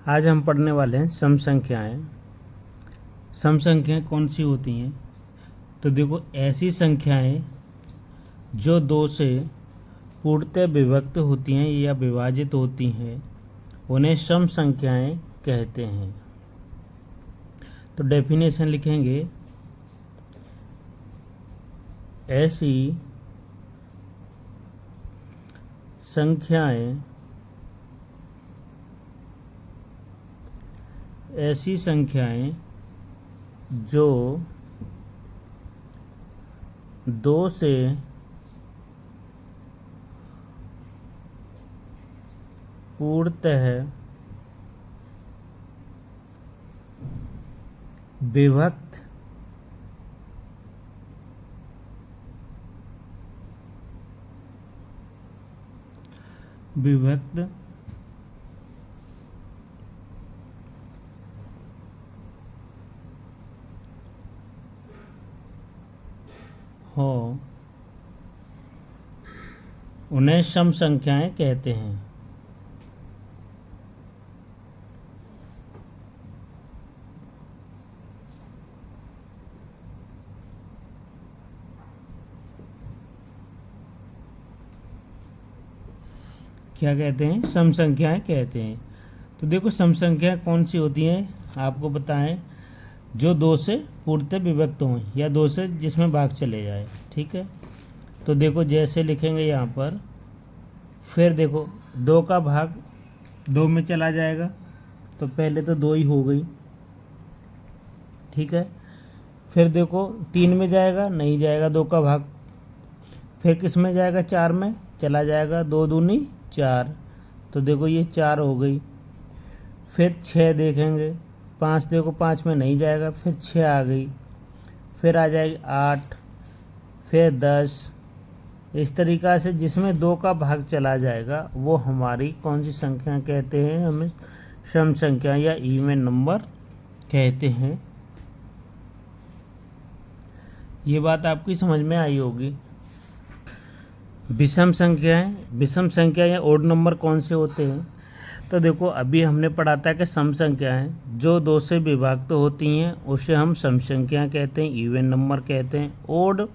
आज हम पढ़ने वाले हैं सम संख्याएं। सम संख्याएं कौन सी होती हैं? तो देखो, ऐसी संख्याएं जो दो से पूर्णतः विभक्त होती हैं या विभाजित होती हैं उन्हें सम संख्याएं कहते हैं। तो डेफिनेशन लिखेंगे, ऐसी संख्याएं जो दो से पूर्णतः विभक्त हो उन्हें सम संख्याएं कहते हैं। क्या कहते हैं? सम संख्याएं कहते हैं। तो देखो, सम संख्याएं कौन सी होती हैं आपको बताएं, जो दो से पूर्णतः विभक्त हों या दो से जिसमें भाग चले जाए। ठीक है, तो देखो जैसे लिखेंगे यहाँ पर, फिर देखो दो का भाग दो में चला जाएगा तो पहले तो दो ही हो गई। ठीक है, फिर देखो तीन में जाएगा, नहीं जाएगा दो का भाग। फिर किस में जाएगा? चार में चला जाएगा, दो दूनी चार, तो देखो ये चार हो गई। फिर छः देखेंगे, पाँच देखो पाँच में नहीं जाएगा, फिर छः आ गई। फिर आ जाएगी आठ, फिर 10। इस तरीक़ा से जिसमें दो का भाग चला जाएगा वो हमारी कौन सी संख्या कहते हैं? हमें सम संख्या या इवन नंबर कहते हैं। ये बात आपकी समझ में आई होगी। विषम संख्या या ओड नंबर कौन से होते हैं? तो देखो, अभी हमने पढ़ा था कि सम संख्याएं जो दो से विभक्त होती हैं उसे हम सम संख्या कहते हैं, इवन नंबर कहते हैं। ओड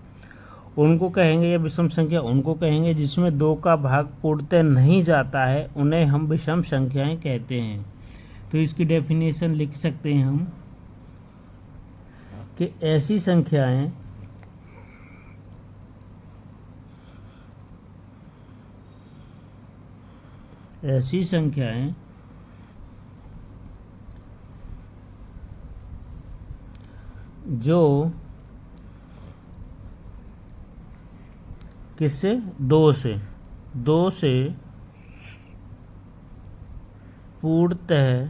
उनको कहेंगे या विषम संख्या उनको कहेंगे जिसमें दो का भाग पूर्णतः नहीं जाता है, उन्हें हम विषम संख्याएं कहते हैं। तो इसकी डेफिनेशन लिख सकते हैं हम कि ऐसी संख्याएं जो किससे? दो से पूर्णतः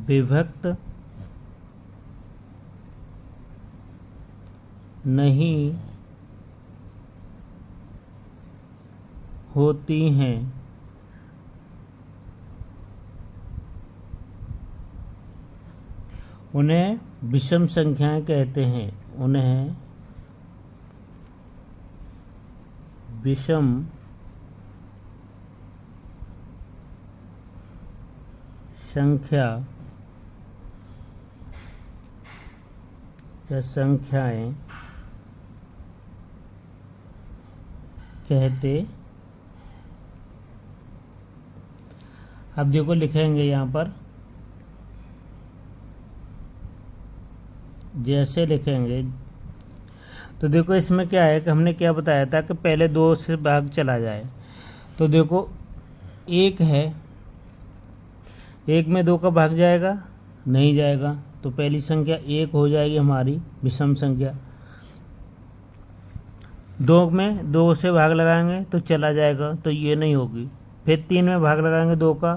विभक्त नहीं होती हैं उन्हें विषम संख्याएं कहते हैं। उन्हें विषम संख्या या संख्याएं कहते। अब देखो लिखेंगे यहाँ पर, जैसे लिखेंगे तो देखो इसमें क्या है कि हमने क्या बताया था कि पहले दो से भाग चला जाए। तो देखो एक है, एक में दो का भाग जाएगा, नहीं जाएगा, तो पहली संख्या एक हो जाएगी हमारी विषम संख्या। दो में दो से भाग लगाएंगे तो चला जाएगा, तो ये नहीं होगी। फिर तीन में भाग लगाएंगे दो का,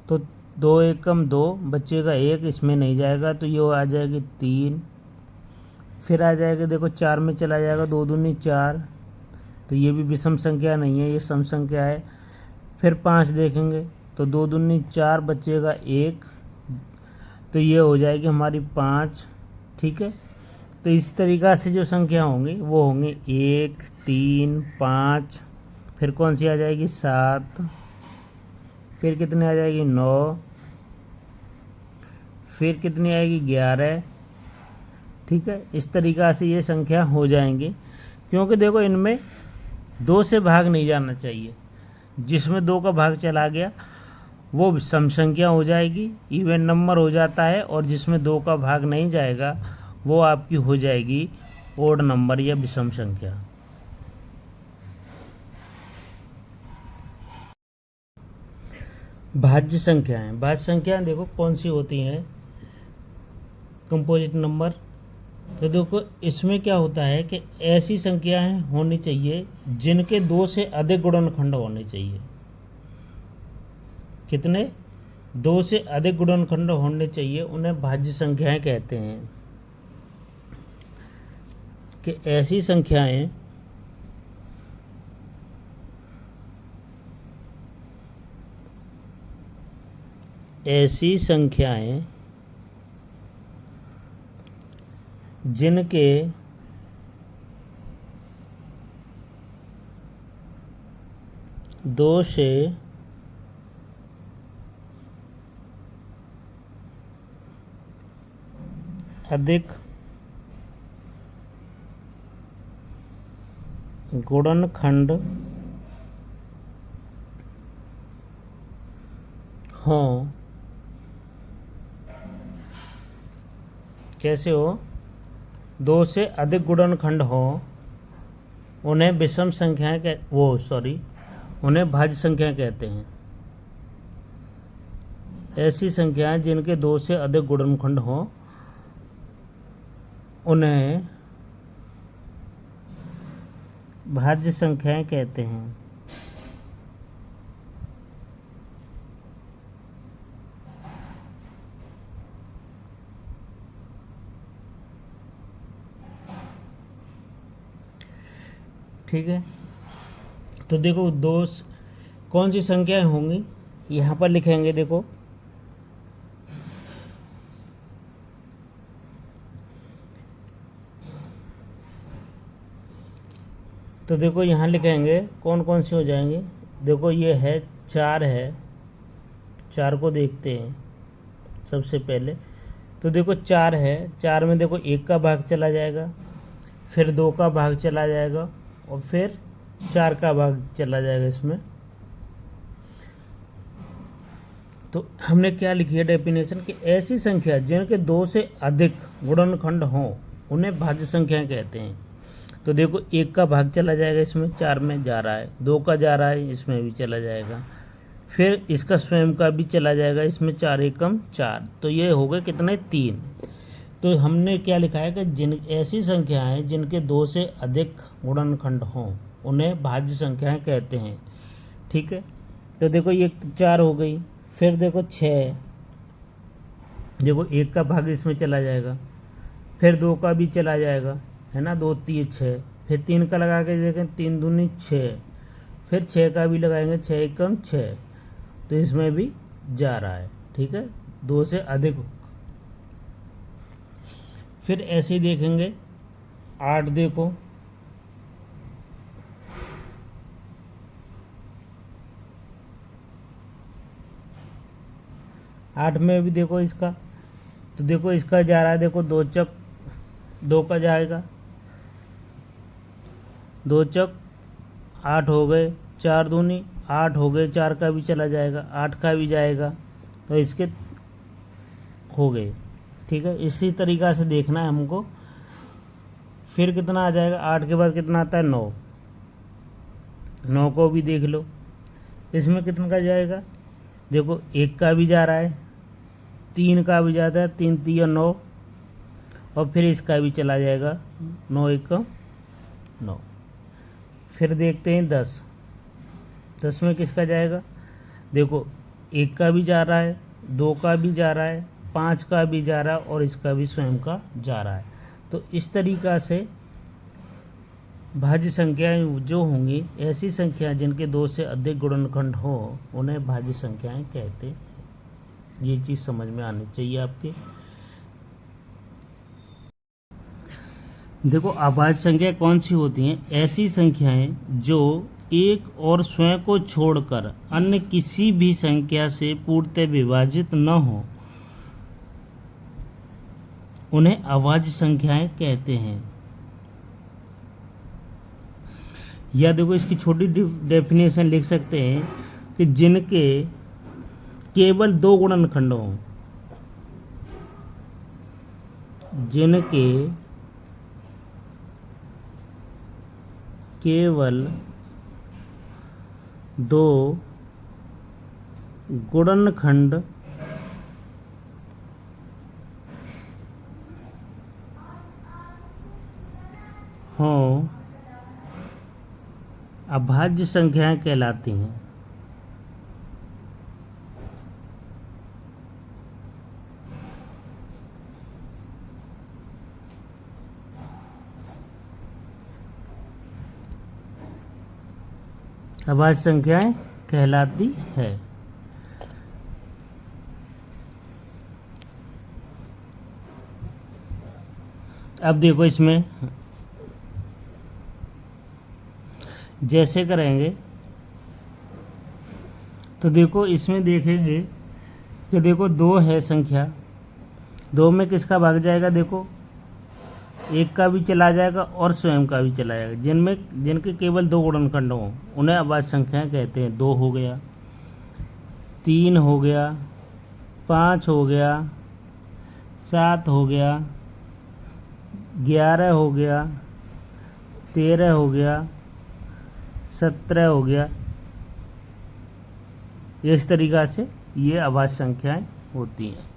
तो दो एक कम दो, बचेगा एक, इसमें नहीं जाएगा, तो ये आ जाएगी तीन। फिर आ जाएगा, देखो चार में चला जाएगा, दो दूनी चार, तो ये भी विषम संख्या नहीं है, ये सम संख्या है। फिर पाँच देखेंगे तो दो दूनी चार, बचेगा एक, तो ये हो जाएगी हमारी पाँच। ठीक है, तो इस तरीक़ा से जो संख्या होंगी वो होंगी एक, तीन, पाँच, फिर कौन सी आ जाएगी 7, फिर कितनी आ जाएगी 9, फिर कितनी आएगी 11। ठीक है, इस तरीक़ा से ये संख्या हो जाएंगी, क्योंकि देखो इनमें 2 से भाग नहीं जाना चाहिए। जिसमें 2 का भाग चला गया वो सम संख्या हो जाएगी, इवन नंबर हो जाता है, और जिसमें 2 का भाग नहीं जाएगा वो आपकी हो जाएगी ओड नंबर या विषम संख्या। भाज्य संख्याएं, भाज्य संख्याएं देखो कौन सी होती हैं, कंपोजिट नंबर। तो देखो इसमें क्या होता है कि ऐसी संख्याएं होनी चाहिए जिनके 2 से अधिक गुणनखंड होने चाहिए। कितने? 2 से अधिक गुणनखंड होने चाहिए, उन्हें भाज्य संख्याएं कहते हैं। कि ऐसी संख्याएं जिनके 2 से अधिक गुणनखंड हों। कैसे हो? 2 से अधिक गुणनखंड हो, उन्हें विषम संख्याएं उन्हें भाज्य संख्या कहते हैं। ऐसी संख्याएं जिनके 2 से अधिक गुणनखंड हो उन्हें भाज्य संख्याएं कहते हैं। ठीक है, तो देखो कौन सी संख्याएं होंगी यहाँ पर लिखेंगे। देखो तो देखो यहाँ लिखेंगे कौन कौन सी हो जाएंगे। देखो ये है 4 है, 4 को देखते हैं सबसे पहले। तो देखो 4 है, 4 में देखो 1 का भाग चला जाएगा, फिर 2 का भाग चला जाएगा, और फिर 4 का भाग चला जाएगा इसमें। तो हमने क्या लिखी है डेफिनेशन कि ऐसी संख्या जिनके 2 से अधिक गुणनखंड हों उन्हें भाज्य संख्या कहते हैं। तो देखो 1 का भाग चला जाएगा इसमें, 4 में जा रहा है, 2 का जा रहा है, इसमें भी चला जाएगा, फिर इसका स्वयं का भी चला जाएगा, इसमें 4 एकम 4, तो ये हो गए कितने 3। तो हमने क्या लिखा है कि ऐसी संख्याएं जिनके 2 से अधिक गुणनखंड हों उन्हें भाज्य संख्याएं कहते हैं। ठीक है, तो देखो ये 4 हो गई, फिर देखो 6, देखो 1 का भाग इसमें चला जाएगा, फिर 2 का भी चला जाएगा, है ना, 2 3 6, फिर 3 का लगा के देखें, 3 दूनी 6, फिर 6 का भी लगाएंगे, 6 एकम 6, तो इसमें भी जा रहा है। ठीक है, 2 से अधिक। फिर ऐसे ही देखेंगे 8, देखो 8 में भी देखो इसका, तो देखो इसका जा रहा है, देखो 2 चक 2 का जाएगा, 2 चक 8 हो गए, 4 दूनी 8 हो गए, 4 का भी चला जाएगा, 8 का भी जाएगा, तो इसके हो गए। ठीक है, इसी तरीक़ा से देखना है हमको। फिर कितना आ जाएगा, 8 के बाद कितना आता है 9, 9 को भी देख लो, इसमें कितना का जाएगा, देखो 1 का भी जा रहा है, 3 का भी जाता है, 3 3 9, और फिर इसका भी चला जाएगा, 9 एकम 9। फिर देखते हैं 10, 10 में किसका जाएगा, देखो 1 का भी जा रहा है, 2 का भी जा रहा है, 5 का भी जा रहा है, और इसका भी स्वयं का जा रहा है। तो इस तरीक़ा से भाज्य संख्याएं जो होंगी, ऐसी संख्या जिनके 2 से अधिक गुणनखंड हो उन्हें भाज्य संख्याएं कहते हैं। ये चीज़ समझ में आनी चाहिए आपके। देखो अभाज्य संख्या कौन सी होती हैं, ऐसी संख्याएं जो एक और स्वयं को छोड़कर अन्य किसी भी संख्या से पूर्णतः विभाजित न हो, उन्हें अभाज्य संख्याएं कहते हैं। या देखो इसकी छोटी डेफिनेशन लिख सकते हैं कि जिनके केवल दो गुणनखंड हों, जिनके केवल दो गुणनखंड हों, अभाज्य संख्याएं कहलाती हैं। अभाज्य संख्याएं कहलाती है। अब देखो इसमें जैसे करेंगे तो देखो इसमें देखेंगे कि देखो दो है संख्या, दो में किसका भाग जाएगा, देखो एक का भी चला जाएगा और स्वयं का भी चला जाएगा। जिनके केवल दो गुणनखंड हों उन्हें अभाज्य संख्याएं कहते हैं। 2 हो गया, 3 हो गया, 5 हो गया, 7 हो गया, 11 हो गया, 13 हो गया, 17 हो गया। इस तरीक़ा से ये अभाज्य संख्याएं होती हैं।